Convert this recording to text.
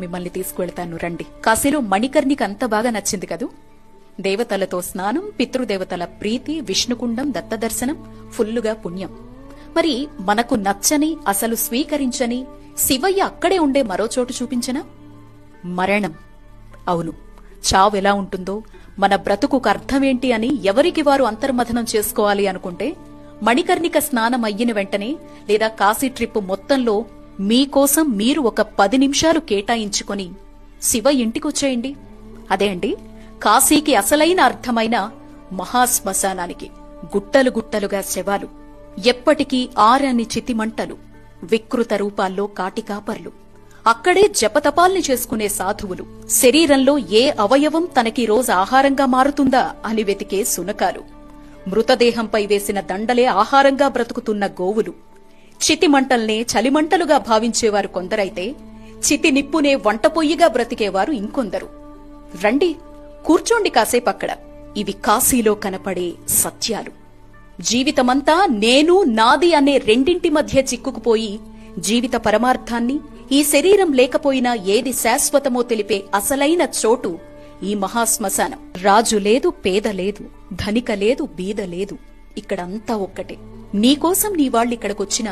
మిమ్మల్ని తీసుకువెళ్తాను రండి. కాశీలో మణికర్ణికి అంత బాగా నచ్చింది కదూ. దేవతలతో స్నానం, పితృదేవతల ప్రీతి, విష్ణుకుండం, దత్తదర్శనం, ఫుల్లుగా పుణ్యం. మరి మనకు నచ్చని, అసలు స్వీకరించని శివయ్య అక్కడే ఉండే మరో చోటు చూపించనా? మరణం. అవును, చావెలా ఉంటుందో, మన బ్రతుకుకు అర్థమేంటి అని ఎవరికి వారు అంతర్మథనం చేసుకోవాలి అనుకుంటే మణికర్ణిక స్నానం అయ్యిన వెంటనే లేదా కాశీ ట్రిప్ మొత్తంలో మీకోసం మీరు ఒక 10 నిమిషాలు కేటాయించుకొని శివ ఇంటికొచ్చేయండి. అదే అండి కాశీకి అసలైన అర్థమైన మహాశ్మశానానికి. గుట్టలు గుట్టలుగా శవాలు, ఎప్పటికీ ఆరని చితిమంటలు, వికృత రూపాల్లో కాటికాపర్లు, అక్కడే జపతపాల్ని చేసుకునే సాధువులు, శరీరంలో ఏ అవయవం తనకి రోజు ఆహారంగా మారుతుందా అని వెతికే సునకాలు, మృతదేహంపై వేసిన దండలే ఆహారంగా బ్రతుకుతున్న గోవులు, చితిమంటల్నే చలిమంటలుగా భావించేవారు కొందరైతే చితి నిప్పునే వంటపొయ్యిగా బ్రతికేవారు ఇంకొందరు. రండి, కూర్చోండి కాసేపక్కడ. ఇవి కాశీలో కనపడే సత్యాలు. జీవితమంతా నేను, నాది అనే రెండింటి మధ్య చిక్కుకుపోయి జీవిత పరమార్థాన్ని, ఈ శరీరం లేకపోయినా ఏది శాశ్వతమో తెలిపే అసలైన చోటు ఈ మహాశ్మశానం. రాజు లేదు, పేద లేదు, ధనిక లేదు, బీద లేదు, ఇక్కడంతా ఒక్కటే. నీకోసం నీ వాళ్ళిక్కడికొచ్చినా